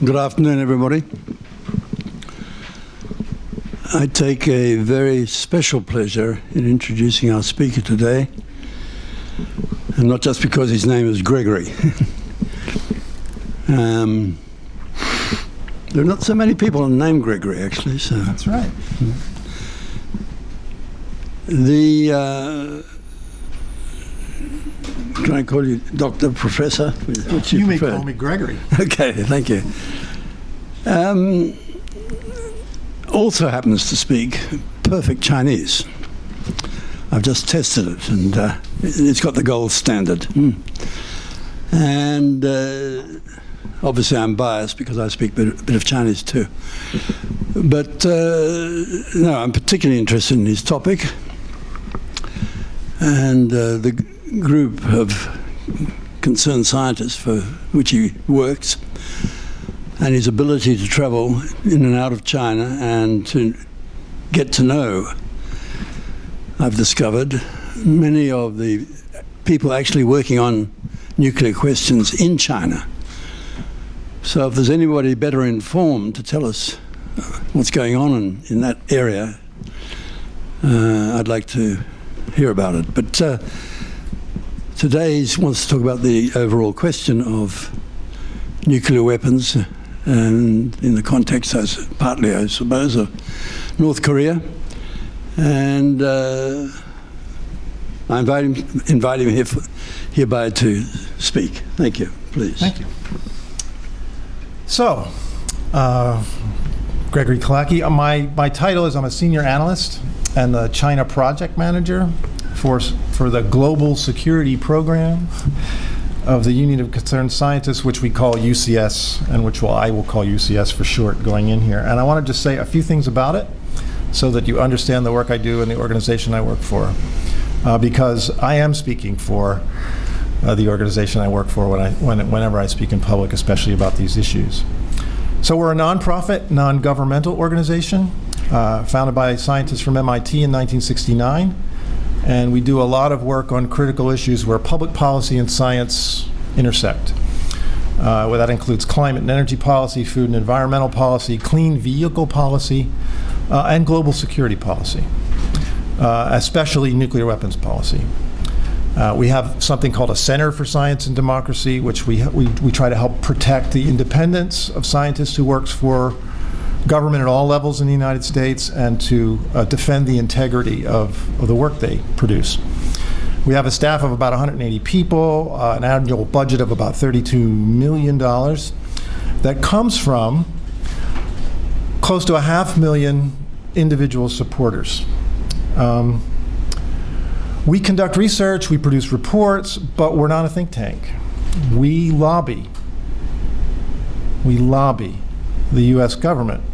Good afternoon, everybody. I take a very special pleasure in introducing our speaker today, and not just because his name is Gregory. There are not so many people named Gregory, actually. So that's right. Can I call you Doctor, Professor? Which you may call me Gregory. Okay, thank you. Also happens to speak perfect Chinese. I've just tested it, and it's got the gold standard. And obviously I'm biased because I speak a bit of Chinese too. But no, I'm particularly interested in his topic. And the group of concerned scientists for which he works, and his ability to travel in and out of China and to get to know, I've discovered, many of the people actually working on nuclear questions in China. So if there's anybody better informed to tell us what's going on in that area, I'd like to hear about it. But today he wants to talk about the overall question of nuclear weapons, and in the context, partly, I suppose, of North Korea. And I invite him hereby to speak. Thank you. Please. Thank you. So, Gregory Kulacki. My title is I'm a senior analyst and the China project manager for the Global Security Program of the Union of Concerned Scientists, which we call UCS, and which I will call UCS for short going in here. And I want to just say a few things about it so that you understand the work I do and the organization I work for, because I am speaking for the organization I work for whenever I speak in public, especially about these issues. So we're a nonprofit, non-governmental organization founded by scientists from MIT in 1969. And we do a lot of work on critical issues where public policy and science intersect. Well, that includes climate and energy policy, food and environmental policy, clean vehicle policy, and global security policy, especially nuclear weapons policy. We have something called a Center for Science and Democracy, which we try to help protect the independence of scientists who works for government at all levels in the United States, and to defend the integrity of the work they produce. We have a staff of about 180 people, an annual budget of about $32 million that comes from close to 500,000 individual supporters. We conduct research, we produce reports, but we're not a think tank. We lobby the U.S. government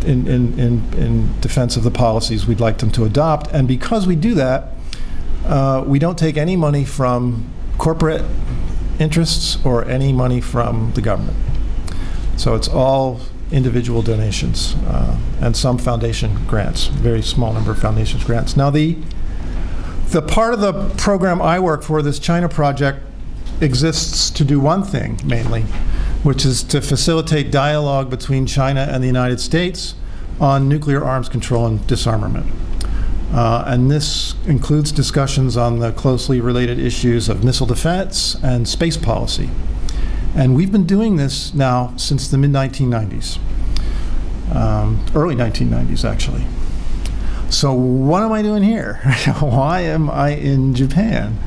in defense of the policies we'd like them to adopt. And because we do that, we don't take any money from corporate interests or any money from the government. So it's all individual donations and some foundation grants, very small number of foundations grants. Now the part of the program I work for, this China project, exists to do one thing mainly, which is to facilitate dialogue between China and the United States on nuclear arms control and disarmament. And this includes discussions on the closely related issues of missile defense and space policy. And we've been doing this now since the mid-1990s, early 1990s actually. So what am I doing here? Why am I in Japan?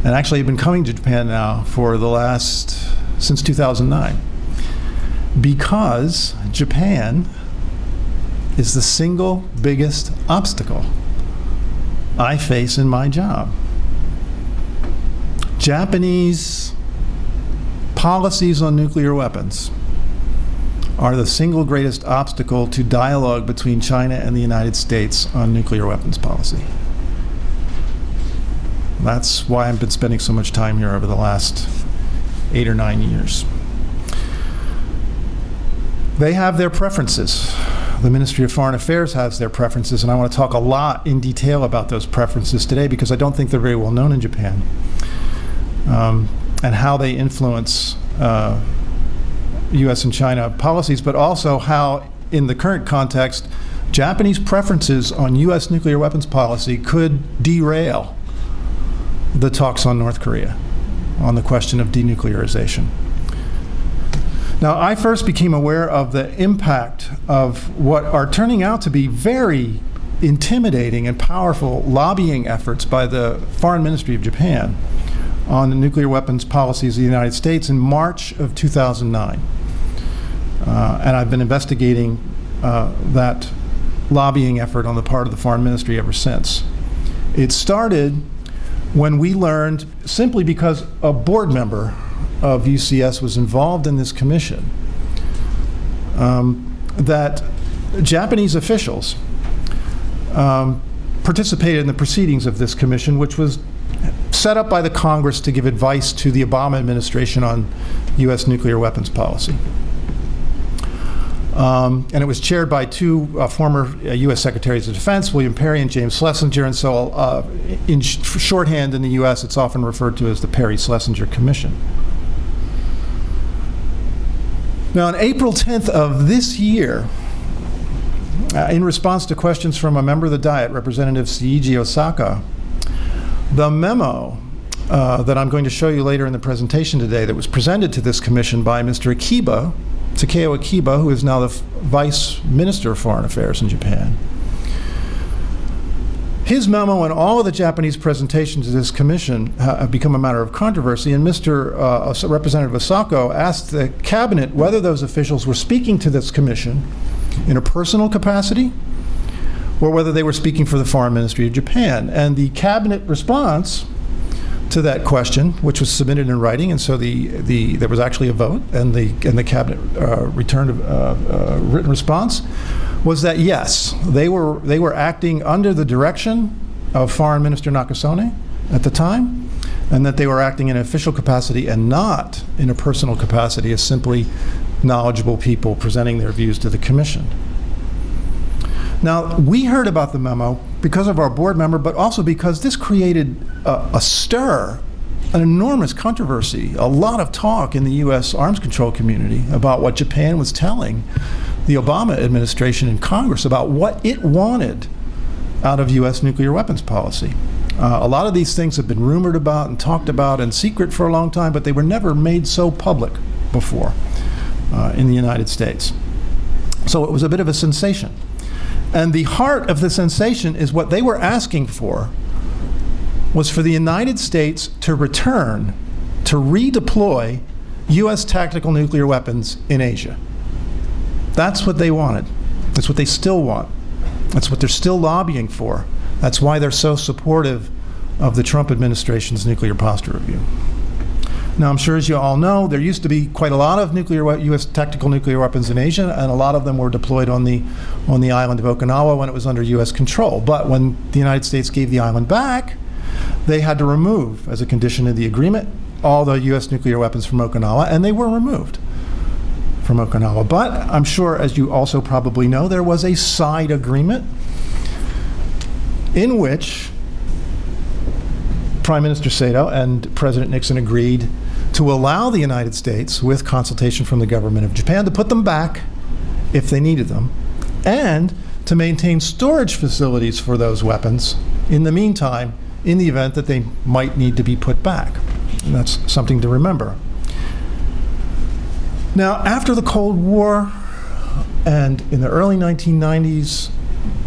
And actually I've been coming to Japan now for since 2009, because Japan is the single biggest obstacle I face in my job. Japanese policies on nuclear weapons are the single greatest obstacle to dialogue between China and the United States on nuclear weapons policy. That's why I've been spending so much time here over the last 8 or 9 years. They have their preferences. The Ministry of Foreign Affairs has their preferences, and I want to talk a lot in detail about those preferences today because I don't think they're very well known in Japan, and how they influence U.S. and China policies, but also how, in the current context, Japanese preferences on U.S. nuclear weapons policy could derail the talks on North Korea on the question of denuclearization. Now, I first became aware of the impact of what are turning out to be very intimidating and powerful lobbying efforts by the Foreign Ministry of Japan on the nuclear weapons policies of the United States in March of 2009. And I've been investigating that lobbying effort on the part of the Foreign Ministry ever since. It started when we learned, simply because a board member of UCS was involved in this commission, that Japanese officials participated in the proceedings of this commission, which was set up by the Congress to give advice to the Obama administration on U.S. nuclear weapons policy. And it was chaired by two former U.S. Secretaries of Defense, William Perry and James Schlesinger, and so in shorthand in the U.S. it's often referred to as the Perry-Schlesinger Commission. Now, on April 10th of this year, in response to questions from a member of the Diet, Representative Seiji Osaka, the memo that I'm going to show you later in the presentation today that was presented to this commission by Mr. Akiba, Takeo Akiba, who is now the Vice Minister of Foreign Affairs in Japan. His memo and all of the Japanese presentations to this commission have become a matter of controversy, and Mr. Representative Osaka asked the cabinet whether those officials were speaking to this commission in a personal capacity or whether they were speaking for the Foreign Ministry of Japan. And the cabinet response to that question, which was submitted in writing, and so there was actually a vote, and the cabinet returned a written response, was that yes, they were acting under the direction of Foreign Minister Nakasone at the time, and that they were acting in an official capacity and not in a personal capacity as simply knowledgeable people presenting their views to the commission. Now, we heard about the memo because of our board member, but also because this created a stir, an enormous controversy, a lot of talk in the U.S. arms control community about what Japan was telling the Obama administration and Congress about what it wanted out of U.S. nuclear weapons policy. A lot of these things have been rumored about and talked about in secret for a long time, but they were never made so public before in the United States. So it was a bit of a sensation. And the heart of the sensation is what they were asking for was for the United States to return, to redeploy U.S. tactical nuclear weapons in Asia. That's what they wanted. That's what they still want. That's what they're still lobbying for. That's why they're so supportive of the Trump administration's nuclear posture review. Now, I'm sure as you all know, there used to be quite a lot of U.S. tactical nuclear weapons in Asia, and a lot of them were deployed on the island of Okinawa when it was under U.S. control. But when the United States gave the island back, they had to remove, as a condition of the agreement, all the U.S. nuclear weapons from Okinawa, and they were removed from Okinawa. But I'm sure, as you also probably know, there was a side agreement in which Prime Minister Sato and President Nixon agreed to allow the United States, with consultation from the government of Japan, to put them back if they needed them, and to maintain storage facilities for those weapons in the meantime, in the event that they might need to be put back. And that's something to remember. Now, after the Cold War and in the early 1990s,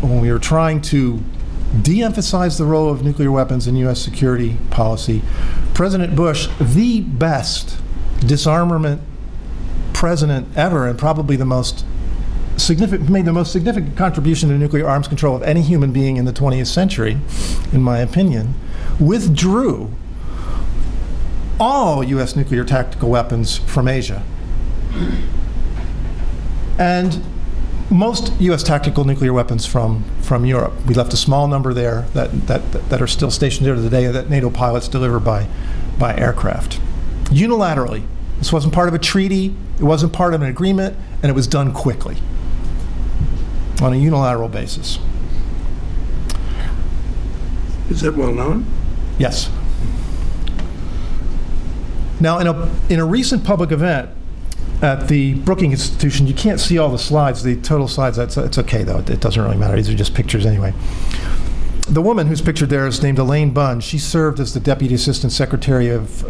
when we were trying to de-emphasize the role of nuclear weapons in U.S. security policy, President Bush, the best disarmament president ever, and probably made the most significant contribution to nuclear arms control of any human being in the 20th century, in my opinion, withdrew all U.S. nuclear tactical weapons from Asia. And most U.S. tactical nuclear weapons from Europe. We left a small number there that are still stationed there today that NATO pilots deliver by aircraft. Unilaterally. This wasn't part of a treaty, it wasn't part of an agreement, and it was done quickly on a unilateral basis. Is that well known? Yes. Now, in a recent public event, at the Brookings Institution. You can't see all the slides, the total slides. It's okay, though. It doesn't really matter. These are just pictures anyway. The woman who's pictured there is named Elaine Bunn. She served as the Deputy Assistant Secretary of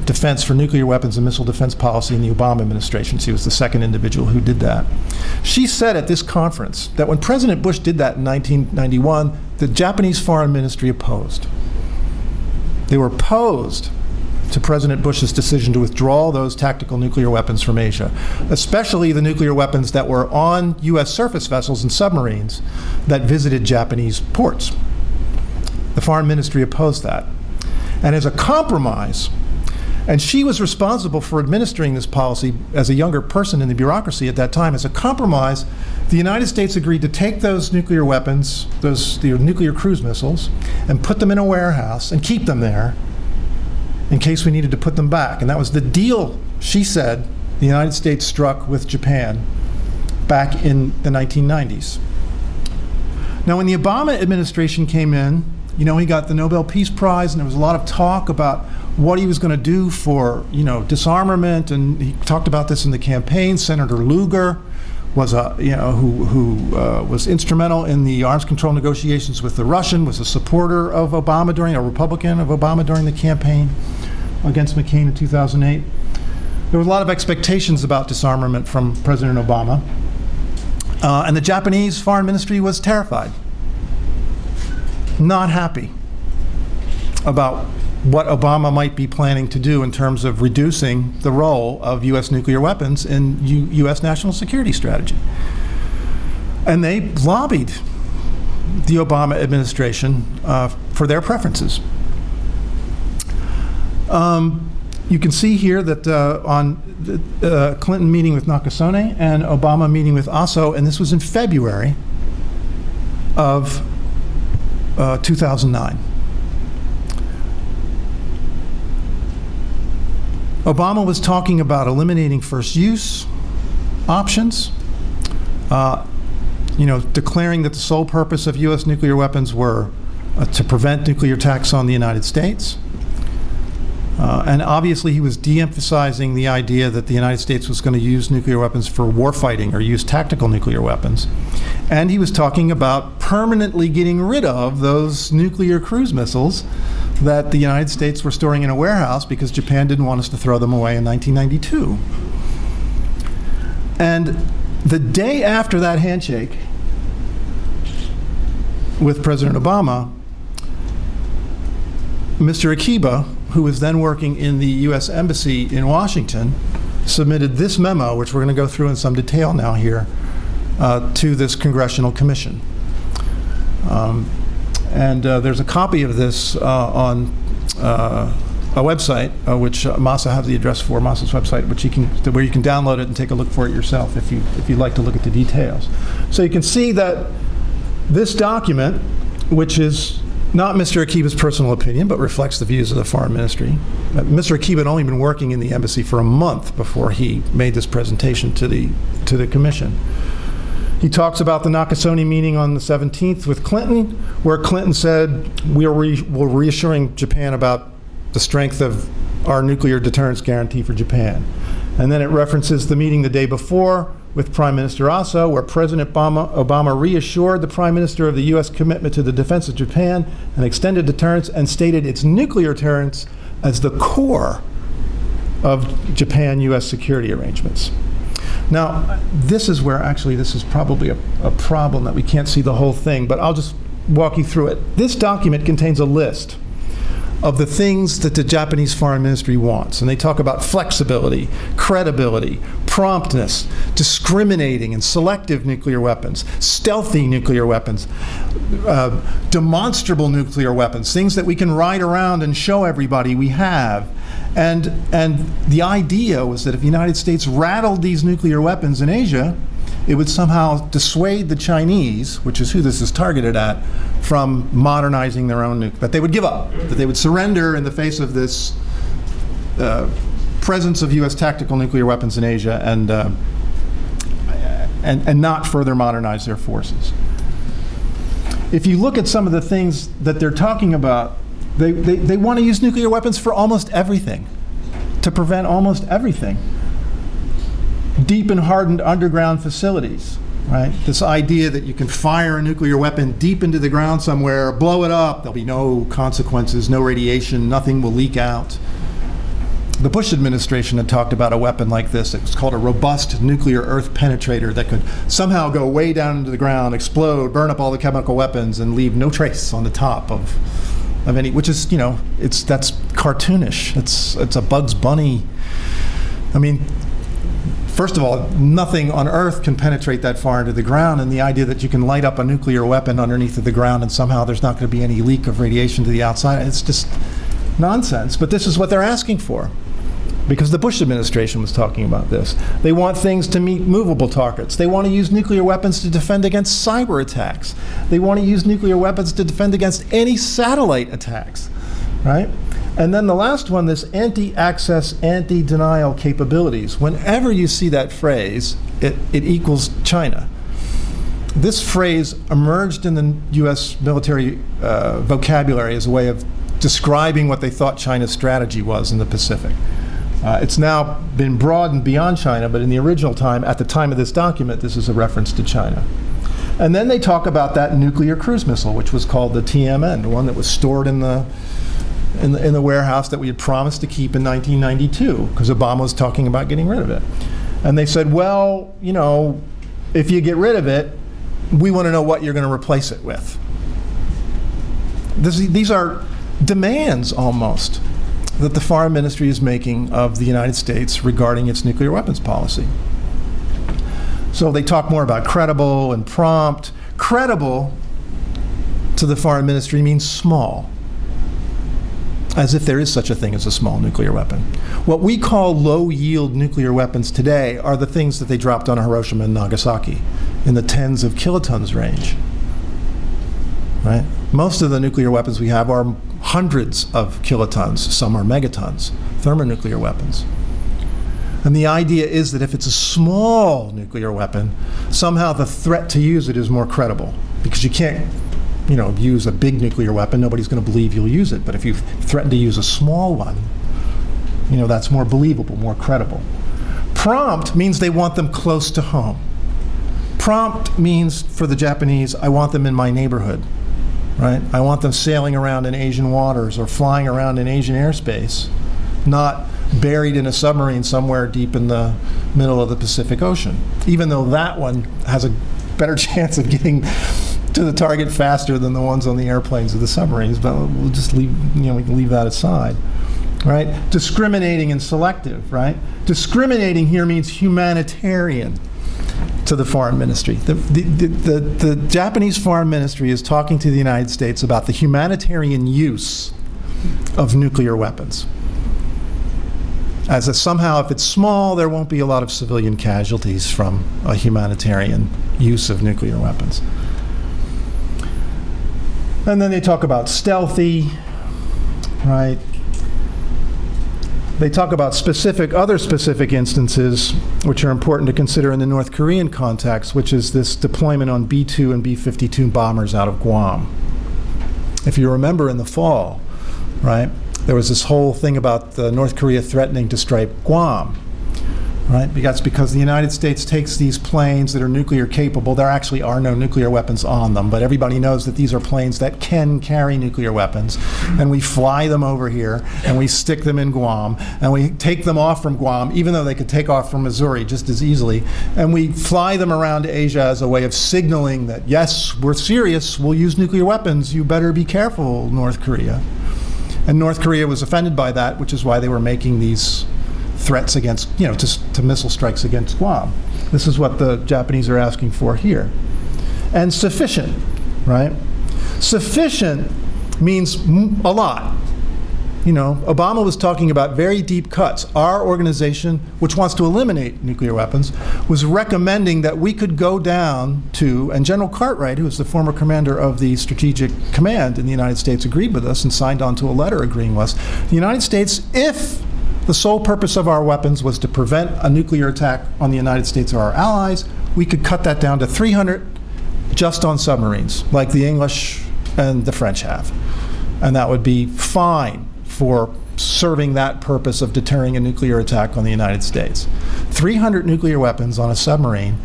Defense for Nuclear Weapons and Missile Defense Policy in the Obama administration. She was the second individual who did that. She said at this conference that when President Bush did that in 1991, the Japanese Foreign Ministry opposed. They were opposed to President Bush's decision to withdraw those tactical nuclear weapons from Asia, especially the nuclear weapons that were on U.S. surface vessels and submarines that visited Japanese ports. The Foreign Ministry opposed that. And as a compromise, and she was responsible for administering this policy as a younger person in the bureaucracy at that time, as a compromise, the United States agreed to take those nuclear weapons, the nuclear cruise missiles, and put them in a warehouse and keep them there in case we needed to put them back. And that was the deal, she said, the United States struck with Japan back in the 1990s. Now, when the Obama administration came in, you know, he got the Nobel Peace Prize, and there was a lot of talk about what he was going to do for, you know, disarmament, and he talked about this in the campaign. Senator Lugar was who was instrumental in the arms control negotiations with the Russian, was a supporter of Obama a Republican of Obama during the campaign against McCain in 2008. There was a lot of expectations about disarmament from President Obama, and the Japanese Foreign Ministry was terrified, not happy about what Obama might be planning to do in terms of reducing the role of U.S. nuclear weapons in U.S. national security strategy. And they lobbied the Obama administration for their preferences. You can see here that on Clinton meeting with Nakasone and Obama meeting with Aso, and this was in February of 2009. Obama was talking about eliminating first use options, declaring that the sole purpose of U.S. nuclear weapons were to prevent nuclear attacks on the United States. And obviously he was de-emphasizing the idea that the United States was going to use nuclear weapons for warfighting or use tactical nuclear weapons. And he was talking about permanently getting rid of those nuclear cruise missiles that the United States were storing in a warehouse because Japan didn't want us to throw them away in 1992. And the day after that handshake with President Obama, Mr. Akiba, who was then working in the U.S. Embassy in Washington, submitted this memo, which we're going to go through in some detail now here, to this congressional commission. There's a copy of this on a website, which Masa has the address for, Masa's website, where you can download it and take a look for it yourself if you'd like to look at the details. So you can see that this document, which is not Mr. Akiba's personal opinion, but reflects the views of the Foreign Ministry. Mr. Akiba had only been working in the embassy for a month before he made this presentation to the commission. He talks about the Nakasone meeting on the 17th with Clinton, where Clinton said, we're reassuring Japan about the strength of our nuclear deterrence guarantee for Japan. And then it references the meeting the day before with Prime Minister Aso, where President Obama reassured the Prime Minister of the U.S. commitment to the defense of Japan and extended deterrence and stated its nuclear deterrence as the core of Japan-U.S. security arrangements. Now, this is where actually this is probably a problem that we can't see the whole thing, but I'll just walk you through it. This document contains a list of the things that the Japanese Foreign Ministry wants. And they talk about flexibility, credibility, promptness, discriminating and selective nuclear weapons, stealthy nuclear weapons, demonstrable nuclear weapons, things that we can ride around and show everybody we have. And the idea was that if the United States rattled these nuclear weapons in Asia, it would somehow dissuade the Chinese, which is who this is targeted at, from modernizing their own nuclear, that they would give up, that they would surrender in the face of this presence of U.S. tactical nuclear weapons in Asia and not further modernize their forces. If you look at some of the things that they're talking about, they want to use nuclear weapons for almost everything, to prevent almost everything. deep and hardened underground facilities, right? This idea that you can fire a nuclear weapon deep into the ground somewhere, blow it up, there'll be no consequences, no radiation, nothing will leak out. The Bush administration had talked about a weapon like this. It was called a robust nuclear earth penetrator that could somehow go way down into the ground, explode, burn up all the chemical weapons, and leave no trace on the top of any, which is, that's cartoonish. It's a Bugs Bunny. I mean, first of all, nothing on Earth can penetrate that far into the ground, and the idea that you can light up a nuclear weapon underneath of the ground and somehow there's not going to be any leak of radiation to the outside, it's just nonsense. But this is what they're asking for, because the Bush administration was talking about this. They want things to meet movable targets. They want to use nuclear weapons to defend against cyber attacks. They want to use nuclear weapons to defend against any satellite attacks, right? And then the last one, this anti-access, anti-denial capabilities. Whenever you see that phrase, it equals China. This phrase emerged in the US military vocabulary as a way of describing what they thought China's strategy was in the Pacific. It's now been broadened beyond China, but in the original time, at the time of this document, this is a reference to China. And then they talk about that nuclear cruise missile, which was called the TMN, the one that was stored in the warehouse that we had promised to keep in 1992, because Obama was talking about getting rid of it. And they said, well, if you get rid of it, we want to know what you're going to replace it with. These are demands, almost, that the Foreign Ministry is making of the United States regarding its nuclear weapons policy. So they talk more about credible and prompt. Credible to the Foreign Ministry means small, as if there is such a thing as a small nuclear weapon. What we call low-yield nuclear weapons today are the things that they dropped on Hiroshima and Nagasaki in the tens of kilotons range, right? Most of the nuclear weapons we have are hundreds of kilotons. Some are megatons, thermonuclear weapons. And the idea is that if it's a small nuclear weapon, somehow the threat to use it is more credible, because you can't use a big nuclear weapon, nobody's going to believe you'll use it. But if you threaten to use a small one, that's more believable, more credible. Prompt means they want them close to home. Prompt means, for the Japanese, I want them in my neighborhood, right? I want them sailing around in Asian waters or flying around in Asian airspace, not buried in a submarine somewhere deep in the middle of the Pacific Ocean, even though that one has a better chance of getting to the target faster than the ones on the airplanes or the submarines, but we'll just leave, we can leave that aside, right? Discriminating and selective, right? Discriminating here means humanitarian to the Foreign Ministry. The Japanese Foreign Ministry is talking to the United States about the humanitarian use of nuclear weapons. As if somehow, if it's small, there won't be a lot of civilian casualties from a humanitarian use of nuclear weapons. And then they talk about stealthy, right? They talk about other specific instances, which are important to consider in the North Korean context, which is this deployment on B-2 and B-52 bombers out of Guam. If you remember in the fall, right, there was this whole thing about North Korea threatening to strike Guam, right? That's because the United States takes these planes that are nuclear capable. There actually are no nuclear weapons on them, but everybody knows that these are planes that can carry nuclear weapons, and we fly them over here, and we stick them in Guam, and we take them off from Guam, even though they could take off from Missouri just as easily, and we fly them around to Asia as a way of signaling that, yes, we're serious, we'll use nuclear weapons, you better be careful, North Korea. And North Korea was offended by that, which is why they were making these threats against, to missile strikes against Guam. This is what the Japanese are asking for here. And sufficient, right? Sufficient means a lot. Obama was talking about very deep cuts. Our organization, which wants to eliminate nuclear weapons, was recommending that we could go down to, and General Cartwright, who was the former commander of the Strategic Command in the United States, agreed with us and signed on to a letter agreeing with us. The United States, if the sole purpose of our weapons was to prevent a nuclear attack on the United States or our allies, we could cut that down to 300 just on submarines, like the English and the French have. And that would be fine for serving that purpose of deterring a nuclear attack on the United States. 300 nuclear weapons on a submarine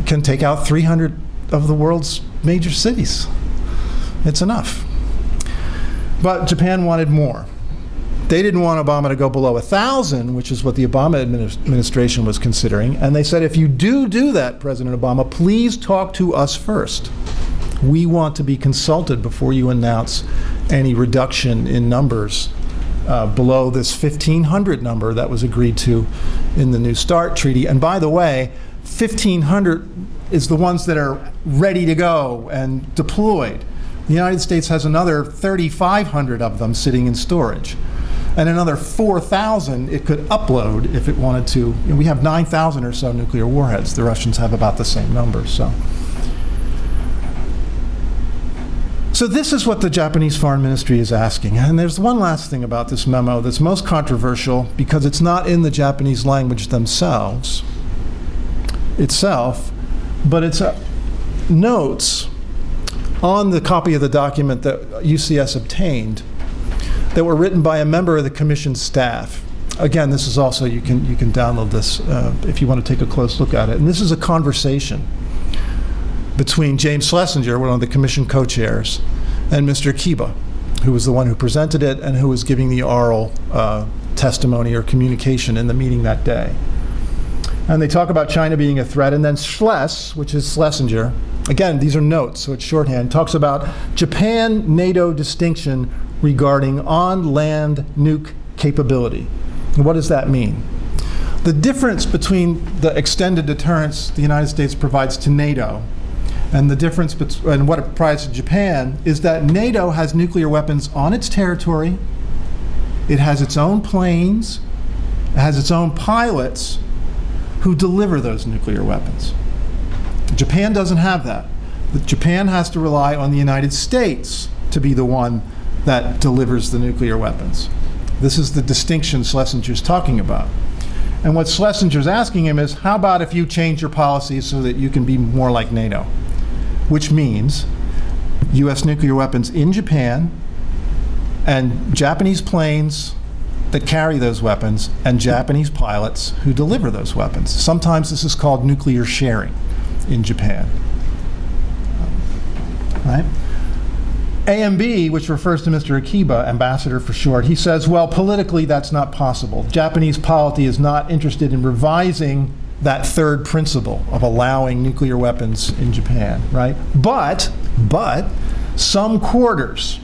can take out 300 of the world's major cities. It's enough. But Japan wanted more. They didn't want Obama to go below 1,000, which is what the Obama administration was considering. And they said, if you do that, President Obama, please talk to us first. We want to be consulted before you announce any reduction in numbers below this 1,500 number that was agreed to in the New START treaty. And by the way, 1,500 is the ones that are ready to go and deployed. The United States has another 3,500 of them sitting in storage. And another 4,000 it could upload if it wanted to. We have 9,000 or so nuclear warheads. The Russians have about the same number. So this is what the Japanese Foreign Ministry is asking. And there's one last thing about this memo that's most controversial because it's not in the Japanese language itself, but it's notes on the copy of the document that UCS obtained that were written by a member of the Commission staff. Again, this is also, you can download this if you want to take a close look at it. And this is a conversation between James Schlesinger, one of the Commission co-chairs, and Mr. Akiba, who was the one who presented it and who was giving the oral testimony or communication in the meeting that day. And they talk about China being a threat, and then Schles, which is Schlesinger, again, these are notes, so it's shorthand, talks about Japan-NATO distinction regarding on-land nuke capability. And what does that mean? The difference between the extended deterrence the United States provides to NATO and the difference between what it provides to Japan is that NATO has nuclear weapons on its territory, it has its own planes, it has its own pilots who deliver those nuclear weapons. Japan doesn't have that. Japan has to rely on the United States to be the one that delivers the nuclear weapons. This is the distinction Schlesinger's talking about. And what Schlesinger's asking him is, how about if you change your policy so that you can be more like NATO? Which means US nuclear weapons in Japan and Japanese planes that carry those weapons and Japanese pilots who deliver those weapons. Sometimes this is called nuclear sharing in Japan. Right? AMB, which refers to Mr. Akiba, ambassador for short, he says, well, politically that's not possible. Japanese polity is not interested in revising that third principle of allowing nuclear weapons in Japan, right? But some quarters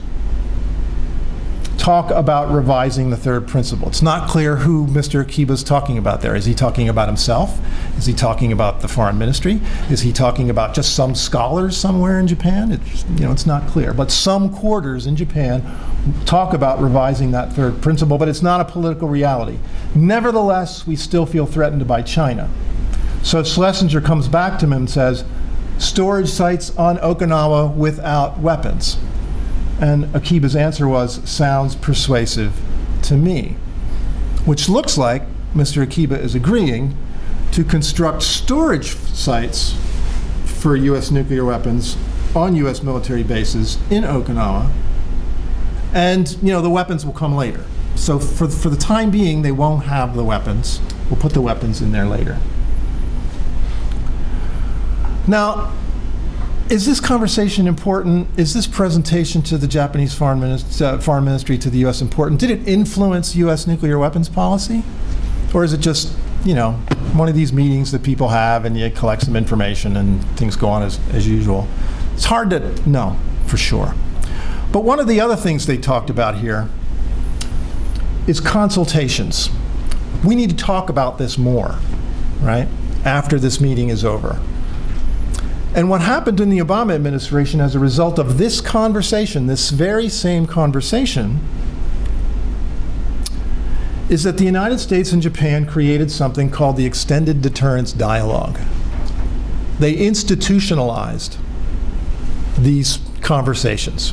talk about revising the third principle. It's not clear who Mr. Akiba's talking about there. Is he talking about himself? Is he talking about the foreign ministry? Is he talking about just some scholars somewhere in Japan? It's not clear. But some quarters in Japan talk about revising that third principle, but it's not a political reality. Nevertheless, we still feel threatened by China. So Schlesinger comes back to him and says, storage sites on Okinawa without weapons. And Akiba's answer was, sounds persuasive to me. Which looks like Mr. Akiba is agreeing to construct storage sites for US nuclear weapons on US military bases in Okinawa. And, the weapons will come later. So for the time being, they won't have the weapons. We'll put the weapons in there later. Now, is this conversation important? Is this presentation to the Japanese Foreign Ministry to the U.S. important? Did it influence U.S. nuclear weapons policy? Or is it just, one of these meetings that people have and you collect some information and things go on as usual? It's hard to know for sure. But one of the other things they talked about here is consultations. We need to talk about this more, right, after this meeting is over. And what happened in the Obama administration as a result of this conversation, this very same conversation, is that the United States and Japan created something called the Extended Deterrence Dialogue. They institutionalized these conversations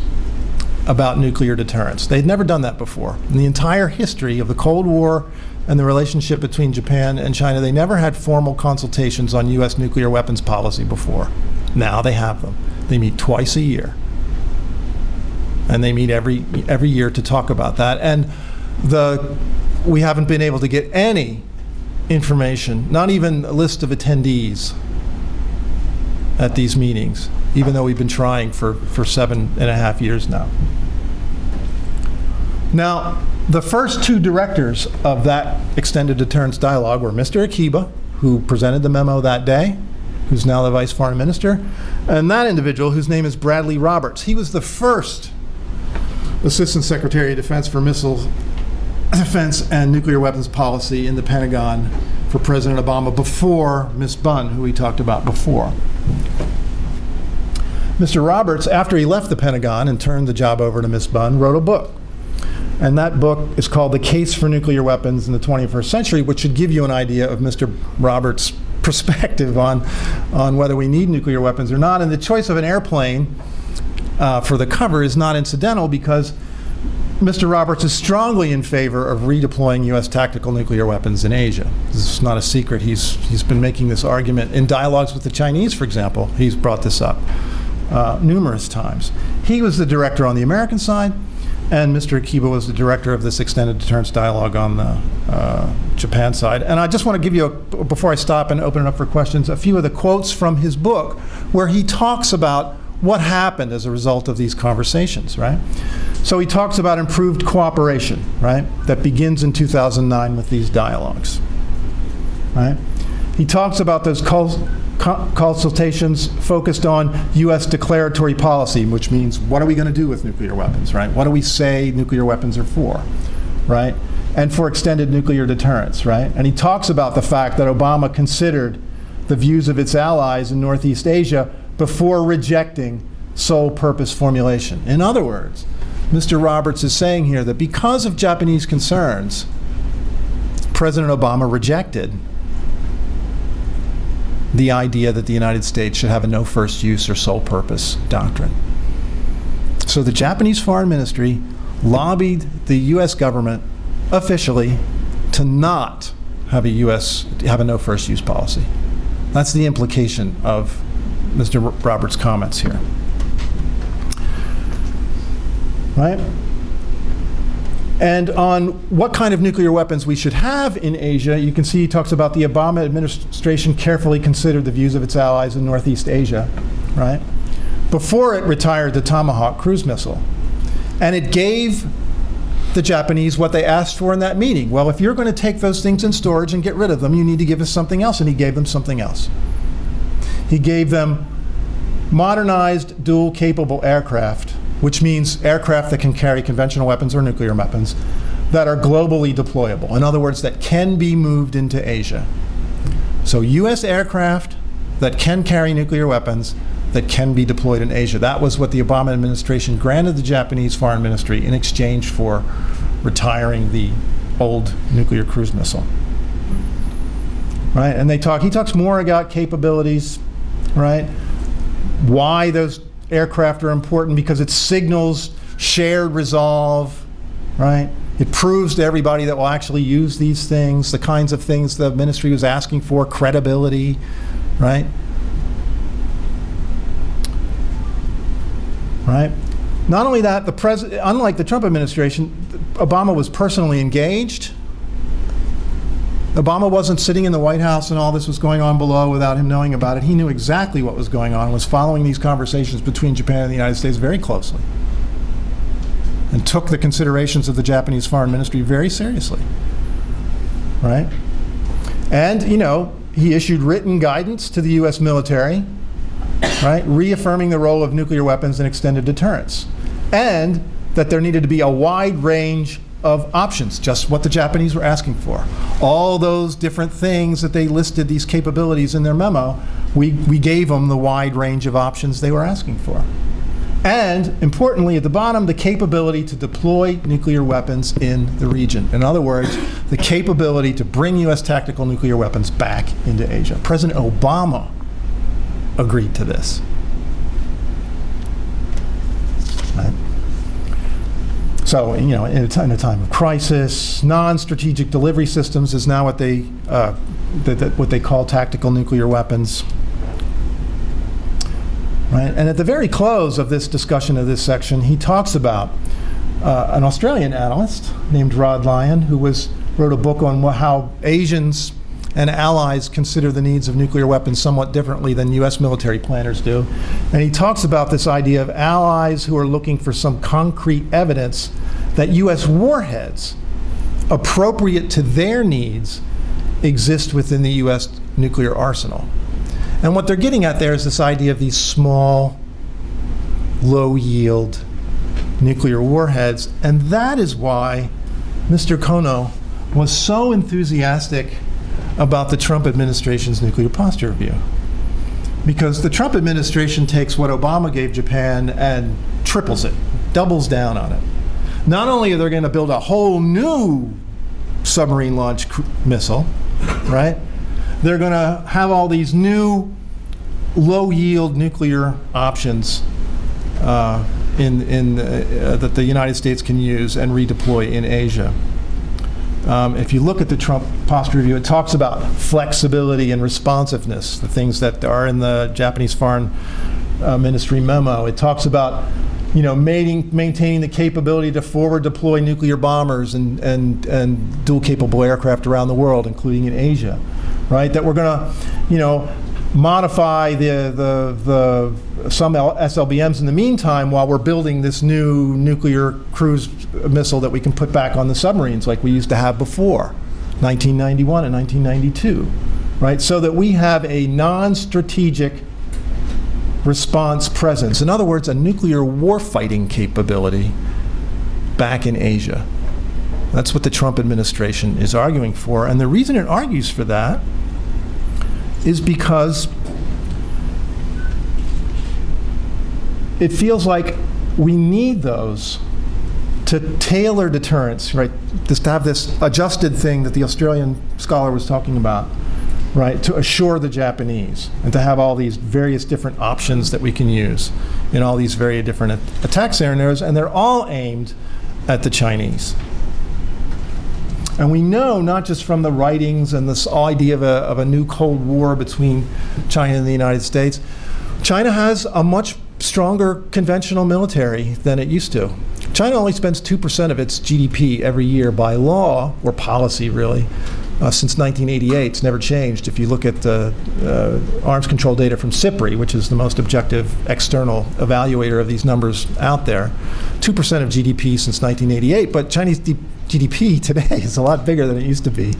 about nuclear deterrence. They'd never done that before. In the entire history of the Cold War and the relationship between Japan and China, they never had formal consultations on US nuclear weapons policy before. Now they have them. They meet twice a year. And they meet every year to talk about that. And we haven't been able to get any information, not even a list of attendees at these meetings, even though we've been trying for 7.5 years now. Now, the first two directors of that extended deterrence dialogue were Mr. Akiba, who presented the memo that day, who's now the Vice Foreign Minister, and that individual whose name is Bradley Roberts. He was the first Assistant Secretary of Defense for Missile Defense and Nuclear Weapons Policy in the Pentagon for President Obama before Ms. Bunn, who we talked about before. Mr. Roberts, after he left the Pentagon and turned the job over to Ms. Bunn, wrote a book. And that book is called The Case for Nuclear Weapons in the 21st Century, which should give you an idea of Mr. Roberts' perspective on whether we need nuclear weapons or not. And the choice of an airplane for the cover is not incidental, because Mr. Roberts is strongly in favor of redeploying U.S. tactical nuclear weapons in Asia. This is not a secret. He's been making this argument in dialogues with the Chinese, for example. He's brought this up numerous times. He was the director on the American side, and Mr. Akiba was the director of this extended deterrence dialogue on the Japan side. And I just want to give you, before I stop and open it up for questions, a few of the quotes from his book where he talks about what happened as a result of these conversations, right? So he talks about improved cooperation, right, that begins in 2009 with these dialogues, right? He talks about those consultations focused on U.S. declaratory policy, which means what are we going to do with nuclear weapons, right? What do we say nuclear weapons are for, right? And for extended nuclear deterrence, right? And he talks about the fact that Obama considered the views of its allies in Northeast Asia before rejecting sole purpose formulation. In other words, Mr. Roberts is saying here that because of Japanese concerns, President Obama rejected the idea that the United States should have a no first use or sole purpose doctrine. So the Japanese Foreign Ministry lobbied the U.S. government officially to not have a no first use policy. That's the implication of Mr. Roberts' comments here. Right? And on what kind of nuclear weapons we should have in Asia, you can see he talks about the Obama administration carefully considered the views of its allies in Northeast Asia, right? Before it retired the Tomahawk cruise missile. And it gave the Japanese what they asked for in that meeting. Well, if you're going to take those things in storage and get rid of them, you need to give us something else. And he gave them something else. He gave them modernized dual-capable aircraft, which means aircraft that can carry conventional weapons or nuclear weapons that are globally deployable. In other words, that can be moved into Asia. So U.S. aircraft that can carry nuclear weapons that can be deployed in Asia. That was what the Obama administration granted the Japanese Foreign Ministry in exchange for retiring the old nuclear cruise missile. Right? And he talks more about capabilities, right? Why those aircraft are important, because it signals shared resolve, right? It proves to everybody that we'll actually use these things, the kinds of things the ministry was asking for, credibility, right? Right? Not only that, unlike the Trump administration, Obama was personally engaged. Obama wasn't sitting in the White House and all this was going on below without him knowing about it. He knew exactly what was going on, was following these conversations between Japan and the United States very closely, and took the considerations of the Japanese Foreign Ministry very seriously, right? And, he issued written guidance to the U.S. military, right, reaffirming the role of nuclear weapons in extended deterrence, and that there needed to be a wide range of options, just what the Japanese were asking for. All those different things that they listed, these capabilities in their memo, we gave them the wide range of options they were asking for. And, importantly, at the bottom, the capability to deploy nuclear weapons in the region. In other words, the capability to bring U.S. tactical nuclear weapons back into Asia. President Obama agreed to this. Right? So, in a time of crisis, non-strategic delivery systems is now what they call tactical nuclear weapons. Right? And at the very close of this discussion of this section, he talks about an Australian analyst named Rod Lyon, who wrote a book on how Asians and allies consider the needs of nuclear weapons somewhat differently than U.S. military planners do. And he talks about this idea of allies who are looking for some concrete evidence that U.S. warheads appropriate to their needs exist within the U.S. nuclear arsenal. And what they're getting at there is this idea of these small, low-yield nuclear warheads. And that is why Mr. Kono was so enthusiastic about the Trump administration's nuclear posture review. Because the Trump administration takes what Obama gave Japan and triples it, doubles down on it. Not only are they going to build a whole new submarine launch missile, right? They're going to have all these new low-yield nuclear options that the United States can use and redeploy in Asia. If you look at the Trump posture review, it talks about flexibility and responsiveness, the things that are in the Japanese Foreign Ministry memo. It talks about, maintaining the capability to forward deploy nuclear bombers and dual capable aircraft around the world, including in Asia, right? That we're going to, modify some SLBMs in the meantime while we're building this new nuclear cruise missile that we can put back on the submarines like we used to have before, 1991 and 1992, right? So that we have a non-strategic response presence. In other words, a nuclear warfighting capability back in Asia. That's what the Trump administration is arguing for. And the reason it argues for that is because it feels like we need those to tailor deterrence, right? Just to have this adjusted thing that the Australian scholar was talking about, right? To assure the Japanese and to have all these various different options that we can use in all these very different attack scenarios, and they're all aimed at the Chinese. And we know, not just from the writings and this idea of a new Cold War between China and the United States, China has a much stronger conventional military than it used to. China only spends 2% of its GDP every year by law, or policy really, since 1988. It's never changed. If you look at the arms control data from SIPRI, which is the most objective external evaluator of these numbers out there, 2% of GDP since 1988, but Chinese GDP today is a lot bigger than it used to be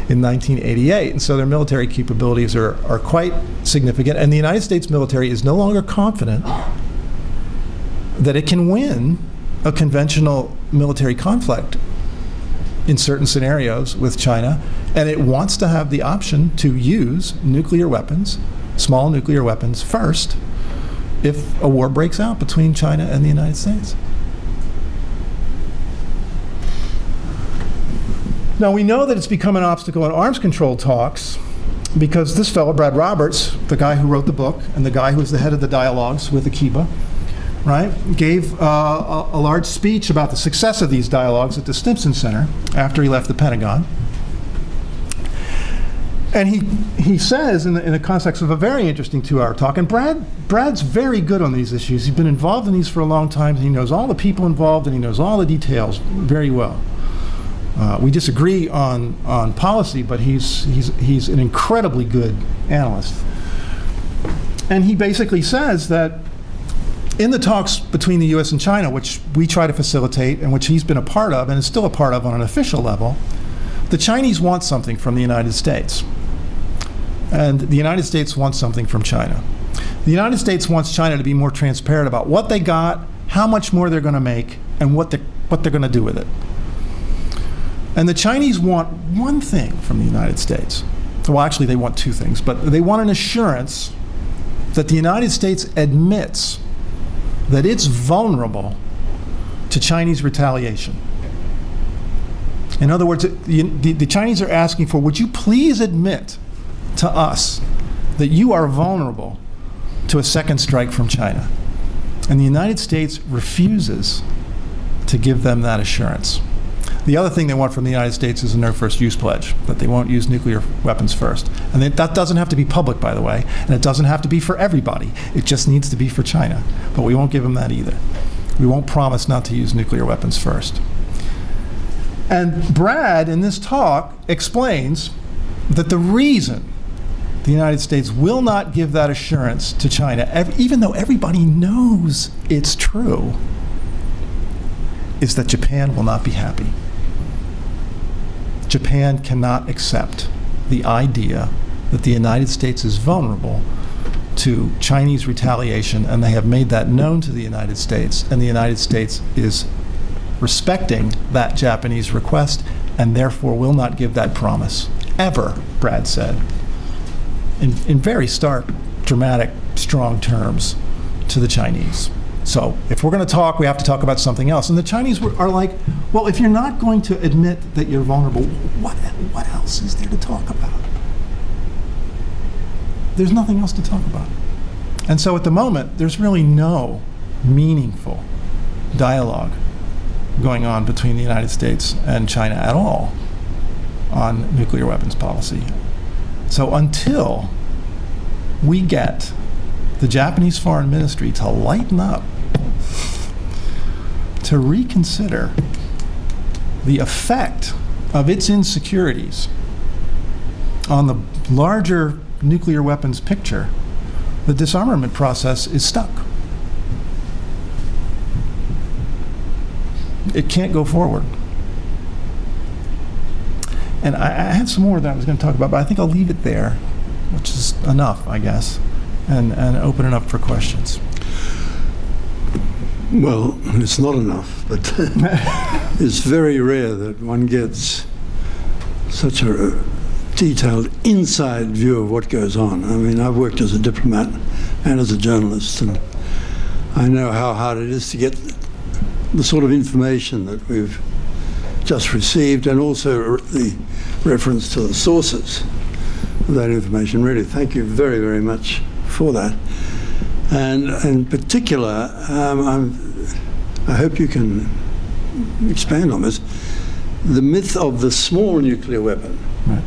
in 1988, and so their military capabilities are quite significant, and the United States military is no longer confident that it can win a conventional military conflict in certain scenarios with China, and it wants to have the option to use nuclear weapons, small nuclear weapons first, if a war breaks out between China and the United States. Now, we know that it's become an obstacle in arms control talks because this fellow, Brad Roberts, the guy who wrote the book and the guy who was the head of the dialogues with Akiba, right, gave a large speech about the success of these dialogues at the Stimson Center after he left the Pentagon. And he says, in the context of a very interesting 2-hour talk, and Brad's very good on these issues. He's been involved in these for a long time, and he knows all the people involved, and he knows all the details very well. We disagree on policy, but he's an incredibly good analyst. And he basically says that in the talks between the U.S. and China, which we try to facilitate and which he's been a part of and is still a part of on an official level, the Chinese want something from the United States. And the United States wants something from China. The United States wants China to be more transparent about what they got, how much more they're going to make, and what they're going to do with it. And the Chinese want one thing from the United States. Well, actually, they want two things, but they want an assurance that the United States admits that it's vulnerable to Chinese retaliation. In other words, the Chinese are asking for, would you please admit to us that you are vulnerable to a second strike from China? And the United States refuses to give them that assurance. The other thing they want from the United States is a no first use pledge, that they won't use nuclear weapons first. And that doesn't have to be public, by the way, and it doesn't have to be for everybody. It just needs to be for China. But we won't give them that either. We won't promise not to use nuclear weapons first. And Brad, in this talk, explains that the reason the United States will not give that assurance to China, even though everybody knows it's true, is that Japan will not be happy. Japan cannot accept the idea that the United States is vulnerable to Chinese retaliation, and they have made that known to the United States, and the United States is respecting that Japanese request and therefore will not give that promise, ever, Brad said, in very stark, dramatic, strong terms to the Chinese. So if we're going to talk, we have to talk about something else. And the Chinese are like, well, if you're not going to admit that you're vulnerable, what else is there to talk about? There's nothing else to talk about. And so at the moment, there's really no meaningful dialogue going on between the United States and China at all on nuclear weapons policy. So until we get the Japanese Foreign Ministry to lighten up, to reconsider the effect of its insecurities on the larger nuclear weapons picture, the disarmament process is stuck. It can't go forward. And I had some more that I was going to talk about, but I think I'll leave it there, which is enough, I guess, and open it up for questions. Well, it's not enough, but it's very rare that one gets such a detailed inside view of what goes on. I mean, I've worked as a diplomat and as a journalist, and I know how hard it is to get the sort of information that we've just received, and also the reference to the sources of that information. Really, thank you very, very much for that. And in particular, I hope you can expand on this, the myth of the small nuclear weapon. Right.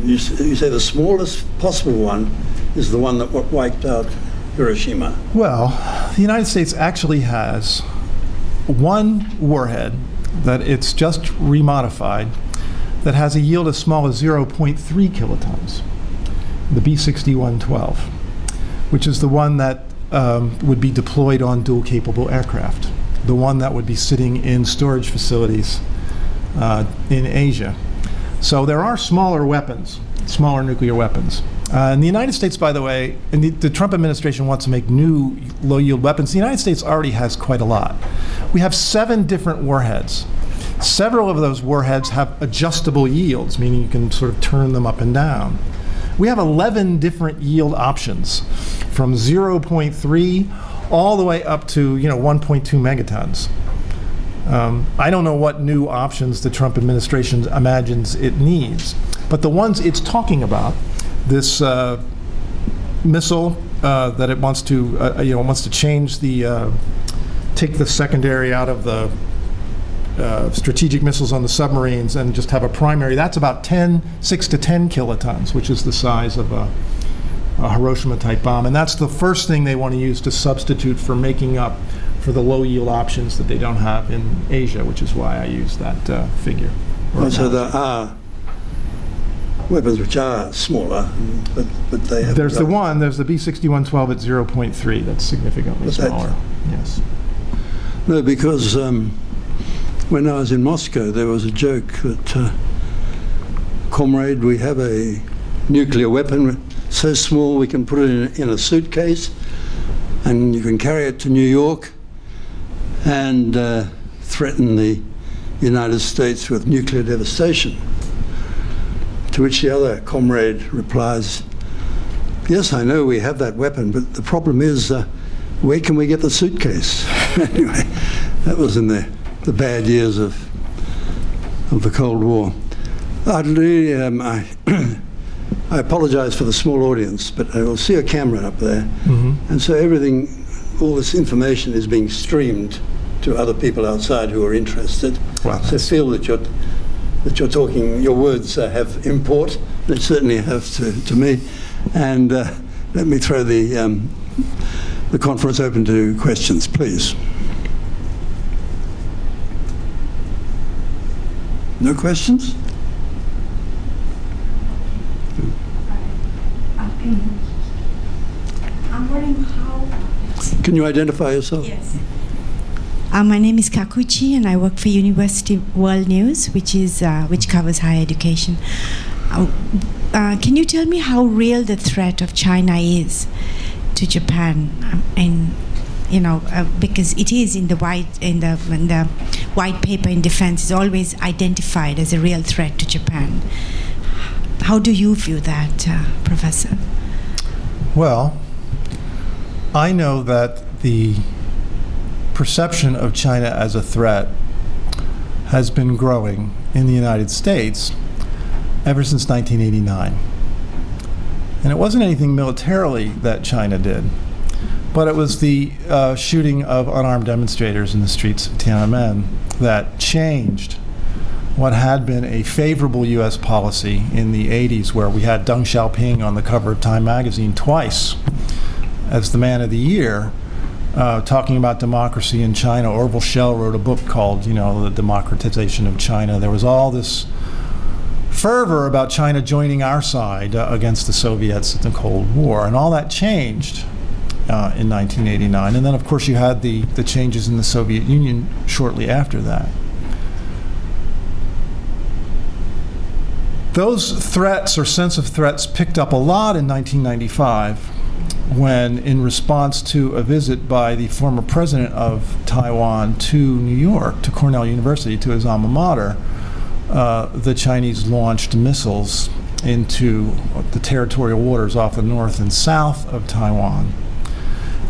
You say the smallest possible one is the one that wiped out Hiroshima. Well, the United States actually has one warhead that it's just remodified that has a yield as small as 0.3 kilotons, the B-6112, which is the one that would be deployed on dual-capable aircraft, the one that would be sitting in storage facilities in Asia. So there are smaller weapons, smaller nuclear weapons. And the United States, by the way, and the Trump administration wants to make new low-yield weapons. The United States already has quite a lot. We have 7 different warheads. Several of those warheads have adjustable yields, meaning you can sort of turn them up and down. We have 11 different yield options, from 0.3 all the way up to 1.2 megatons. I don't know what new options the Trump administration imagines it needs, but the ones it's talking about, this missile that it wants to change take the secondary out of the strategic missiles on the submarines and just have a primary, that's about 6 to 10 kilotons, which is the size of a Hiroshima-type bomb. And that's the first thing they want to use to substitute for making up for the low-yield options that they don't have in Asia, which is why I use that figure. So there are weapons which are smaller, but they have... There's the B-6112 at 0.3, that's significantly smaller. Yes. No, because when I was in Moscow, there was a joke that, comrade, we have a nuclear weapon so small we can put it in a suitcase and you can carry it to New York and threaten the United States with nuclear devastation. To which the other comrade replies, yes, I know we have that weapon, but the problem is, where can we get the suitcase? Anyway, that was in the bad years of the Cold War. I apologize for the small audience, but I will see a camera up there. Mm-hmm. And so all this information is being streamed to other people outside who are interested. Wow, so feel that you're talking, your words have import. They certainly have to me. And let me throw the the conference open to questions, please. No questions? I'm wondering how... Can you identify yourself? Yes. My name is Kakuchi, and I work for University World News, which covers higher education. Can you tell me how real the threat of China is to Japan? Because it is in the white paper in defense is always identified as a real threat to Japan. How do you view that, Professor? Well, I know that the perception of China as a threat has been growing in the United States ever since 1989. And it wasn't anything militarily that China did, but it was the shooting of unarmed demonstrators in the streets of Tiananmen that changed what had been a favorable U.S. policy in the 80s, where we had Deng Xiaoping on the cover of Time magazine twice as the man of the year, talking about democracy in China. Orville Schell wrote a book called, The Democratization of China. There was all this fervor about China joining our side against the Soviets in the Cold War, and all that changed in 1989. And then, of course, you had the changes in the Soviet Union shortly after that. Those threats or sense of threats picked up a lot in 1995 when, in response to a visit by the former president of Taiwan to New York, to Cornell University, to his alma mater, the Chinese launched missiles into the territorial waters off the north and south of Taiwan.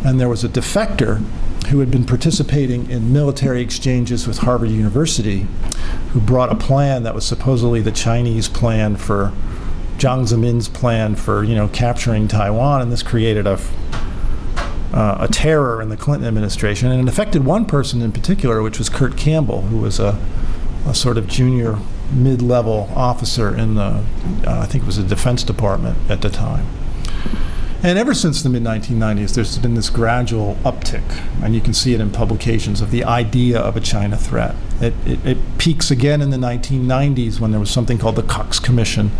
And there was a defector who had been participating in military exchanges with Harvard University, who brought a plan that was supposedly the Chinese plan for Jiang Zemin's plan for, capturing Taiwan, and this created a terror in the Clinton administration, and it affected one person in particular, which was Kurt Campbell, who was a sort of junior mid-level officer in the, I think it was the Defense Department at the time. And ever since the mid-1990s, there's been this gradual uptick, and you can see it in publications, of the idea of a China threat. It peaks again in the 1990s when there was something called the Cox Commission,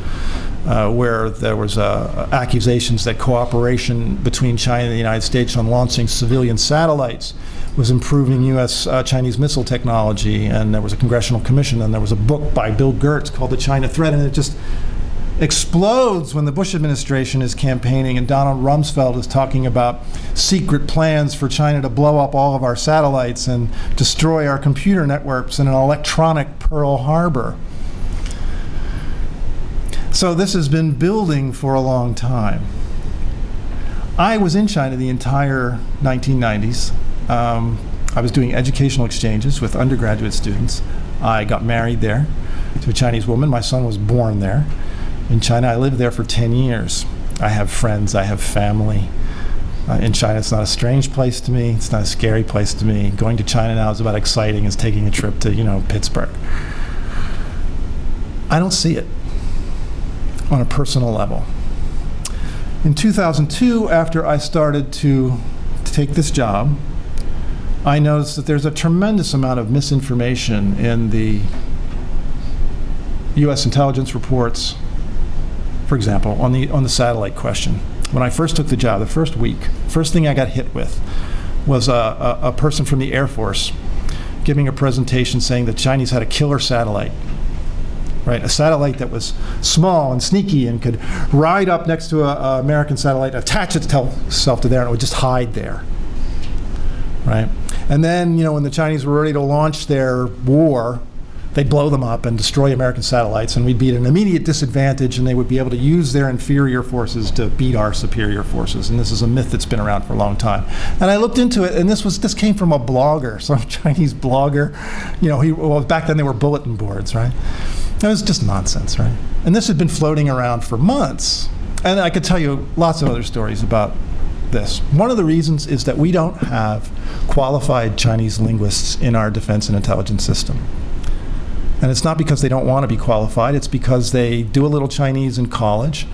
where there was accusations that cooperation between China and the United States on launching civilian satellites was improving U.S.-Chinese missile technology, and there was a congressional commission, and there was a book by Bill Gertz called The China Threat, and it just explodes when the Bush administration is campaigning and Donald Rumsfeld is talking about secret plans for China to blow up all of our satellites and destroy our computer networks in an electronic Pearl Harbor. So this has been building for a long time. I was in China the entire 1990s. I was doing educational exchanges with undergraduate students. I got married there to a Chinese woman. My son was born there. In China, I lived there for 10 years. I have friends, I have family. In China, it's not a strange place to me. It's not a scary place to me. Going to China now is about exciting as taking a trip to, Pittsburgh. I don't see it on a personal level. In 2002, after I started to take this job, I noticed that there's a tremendous amount of misinformation in the U.S. intelligence reports. For example, on the satellite question. When I first took the job, the first week, first thing I got hit with was a person from the Air Force giving a presentation saying the Chinese had a killer satellite, right? A satellite that was small and sneaky and could ride up next to an American satellite, attach itself to there, and it would just hide there, right? And then, when the Chinese were ready to launch their war, they'd blow them up and destroy American satellites, and we'd be at an immediate disadvantage, and they would be able to use their inferior forces to beat our superior forces. And this is a myth that's been around for a long time. And I looked into it, and this came from a blogger, some Chinese blogger. Back then they were bulletin boards, right? It was just nonsense, right? And this had been floating around for months. And I could tell you lots of other stories about this. One of the reasons is that we don't have qualified Chinese linguists in our defense and intelligence system. And it's not because they don't want to be qualified, it's because they do a little Chinese in college,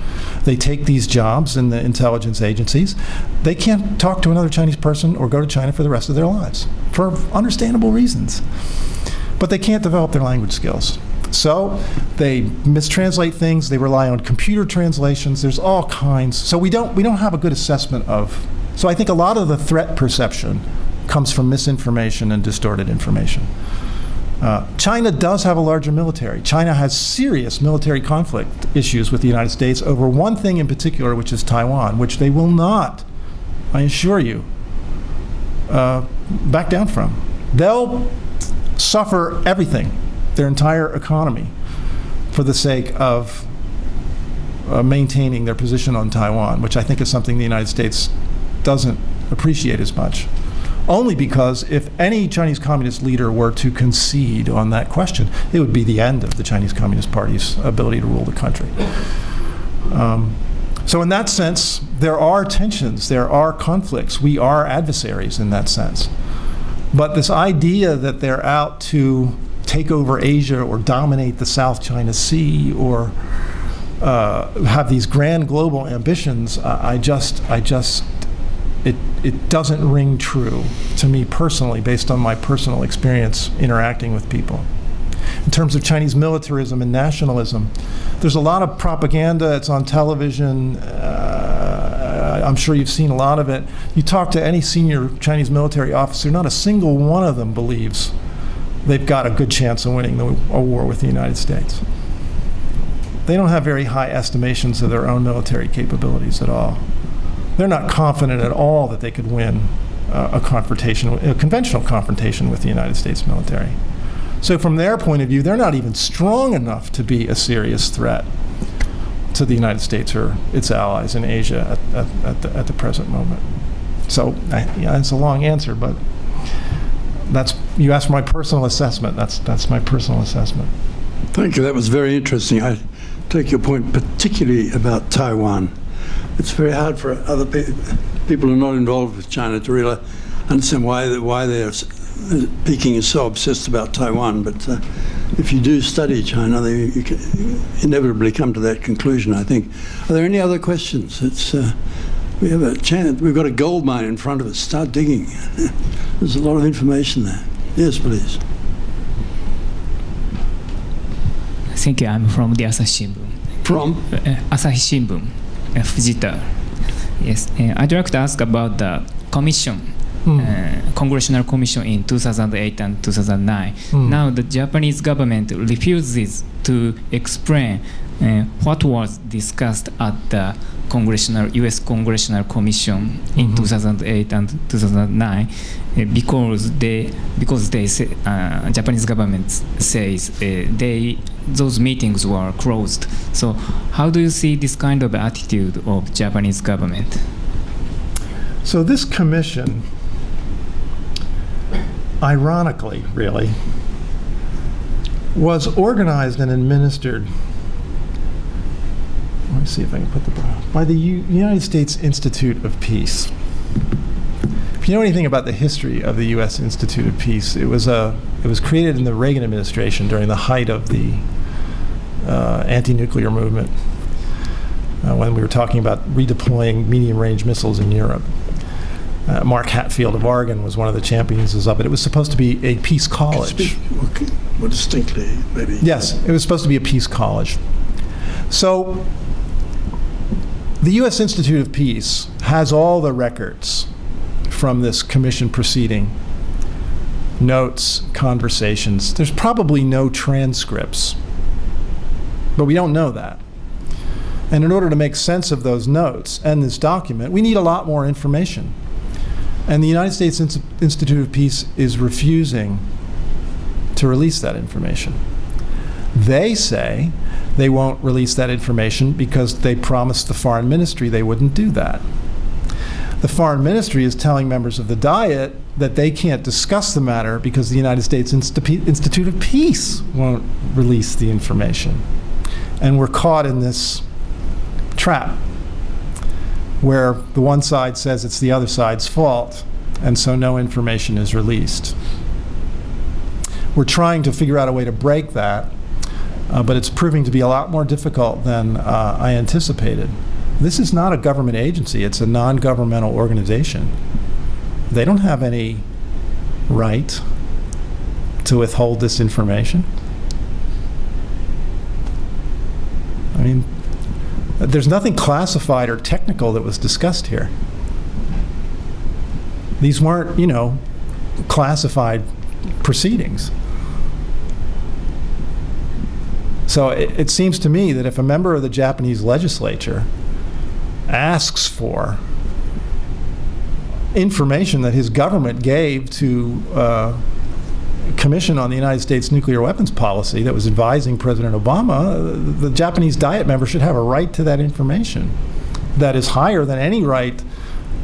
they take these jobs in the intelligence agencies, they can't talk to another Chinese person or go to China for the rest of their lives, for understandable reasons. But they can't develop their language skills. So they mistranslate things, they rely on computer translations, there's all kinds. So we don't have a good assessment of, so I think a lot of the threat perception comes from misinformation and distorted information. China does have a larger military. China has serious military conflict issues with the United States over one thing in particular, which is Taiwan, which they will not, I assure you, back down from. They'll suffer everything, their entire economy, for the sake of maintaining their position on Taiwan, which I think is something the United States doesn't appreciate as much. Only because if any Chinese Communist leader were to concede on that question, it would be the end of the Chinese Communist Party's ability to rule the country. So in that sense, there are tensions, there are conflicts. We are adversaries in that sense. But this idea that they're out to take over Asia or dominate the South China Sea or have these grand global ambitions, it doesn't ring true to me personally, based on my personal experience interacting with people. In terms of Chinese militarism and nationalism, there's a lot of propaganda. It's on television. I'm sure you've seen a lot of it. You talk to any senior Chinese military officer, not a single one of them believes they've got a good chance of winning a war with the United States. They don't have very high estimations of their own military capabilities at all. They're not confident at all that they could win a conventional confrontation with the United States military. So from their point of view, they're not even strong enough to be a serious threat to the United States or its allies in Asia at the present moment. So it's a long answer, but you asked for my personal assessment. That's my personal assessment. Thank you. That was very interesting. I take your point particularly about Taiwan. It's very hard for other people who are not involved with China to really understand why Peking is so obsessed about Taiwan. But if you do study China, you can inevitably come to that conclusion, I think. Are there any other questions? We have a chance. We've got a gold mine in front of us. Start digging. There's a lot of information there. Yes, please. Thank you. I'm from the Asahi Shimbun. From? Asahi Shimbun, Fujita. Yes. I'd like to ask about the commission, congressional commission in 2008 and 2009. Now the Japanese government refuses to explain what was discussed at the U.S. Congressional Commission in 2008 and 2009 because they say, Japanese government says those meetings were closed. So how do you see this kind of attitude of Japanese government? So this commission, ironically, really, was organized and administered, let me see if I can put by the United States Institute of Peace. If you know anything about the history of the U.S. Institute of Peace, it was created in the Reagan administration during the height of the anti-nuclear movement, when we were talking about redeploying medium-range missiles in Europe. Mark Hatfield of Oregon was one of the champions of it. It was supposed to be a peace college. More distinctly, maybe. Yes, it was supposed to be a peace college. So the U.S. Institute of Peace has all the records from this commission proceeding, notes, conversations. There's probably no transcripts, but we don't know that. And in order to make sense of those notes and this document, we need a lot more information. And the United States Institute of Peace is refusing to release that information. They say they won't release that information because they promised the foreign ministry they wouldn't do that. The foreign ministry is telling members of the Diet that they can't discuss the matter because the United States Institute of Peace won't release the information. And we're caught in this trap where the one side says it's the other side's fault, and so no information is released. we're trying to figure out a way to break that, but it's proving to be a lot more difficult than I anticipated. This is not a government agency. It's a non-governmental organization. They don't have any right to withhold this information. I mean, there's nothing classified or technical that was discussed here. These weren't, classified proceedings. So it seems to me that if a member of the Japanese legislature asks for information that his government gave to Commission on the United States Nuclear Weapons Policy that was advising President Obama, the Japanese Diet member should have a right to that information that is higher than any right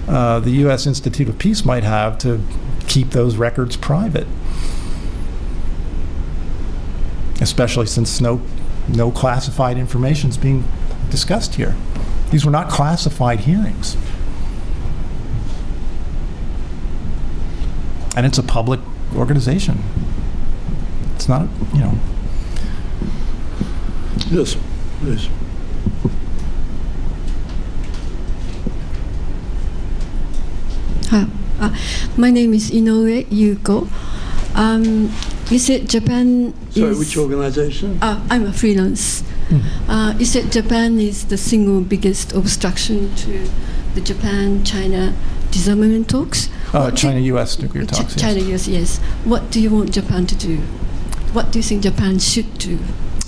the U.S. Institute of Peace might have to keep those records private, especially since no classified information is being discussed here. These were not classified hearings. And it's a public organization. It's not, Yes, please. My name is Inoue Yuko. You said Japan Sorry, is... which organization? I'm a freelance. You said Japan is the single biggest obstruction to the Japan-China disarmament talks. China-U.S. nuclear talks, yes. China-U.S., yes. What do you want Japan to do? What do you think Japan should do?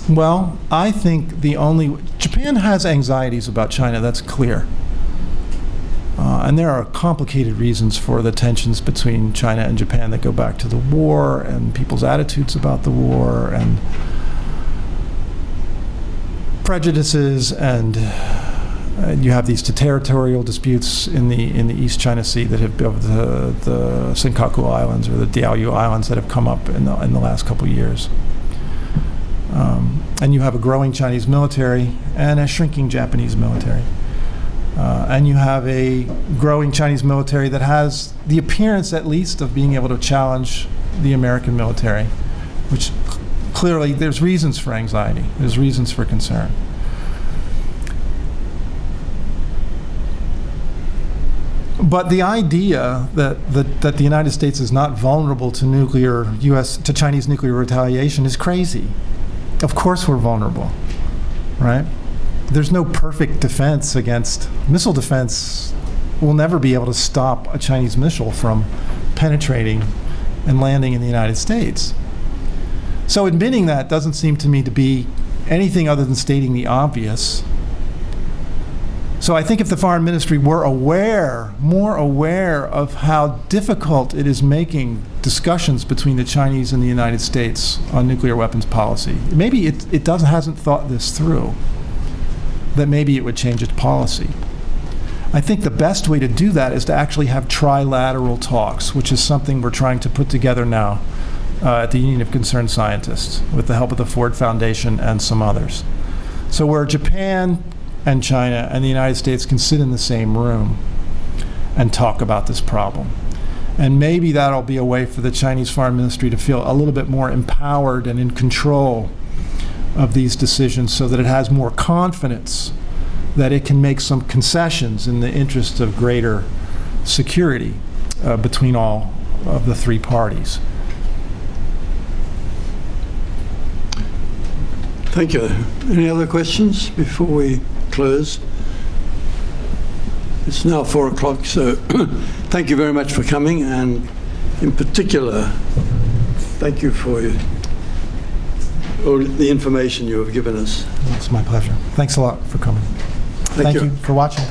Well, I think Japan has anxieties about China, that's clear. And there are complicated reasons for the tensions between China and Japan that go back to the war and people's attitudes about the war and prejudices, and you have these territorial disputes in the East China Sea that have of the Senkaku Islands or the Diaoyu Islands that have come up in the last couple of years. And you have a growing Chinese military and a shrinking Japanese military. And you have a growing Chinese military that has the appearance, at least, of being able to challenge the American military, which clearly there's reasons for anxiety, there's reasons for concern. But the idea that the United States is not vulnerable to Chinese nuclear retaliation is crazy. Of course we're vulnerable, right? There's no perfect defense against missile defense. Will never be able to stop a Chinese missile from penetrating and landing in the United States. So admitting that doesn't seem to me to be anything other than stating the obvious. So I think if the Foreign Ministry were more aware of how difficult it is making discussions between the Chinese and the United States on nuclear weapons policy, maybe it hasn't thought this through, that maybe it would change its policy. I think the best way to do that is to actually have trilateral talks, which is something we're trying to put together now at the Union of Concerned Scientists with the help of the Ford Foundation and some others. So where Japan and China and the United States can sit in the same room and talk about this problem. And maybe that'll be a way for the Chinese Foreign Ministry to feel a little bit more empowered and in control of these decisions, so that it has more confidence that it can make some concessions in the interest of greater security between all of the three parties. Thank you. Any other questions before we close? It's now 4 o'clock, so thank you very much for coming, and in particular, thank you for all the information you have given us. It's my pleasure. Thanks a lot for coming. Thank you for watching.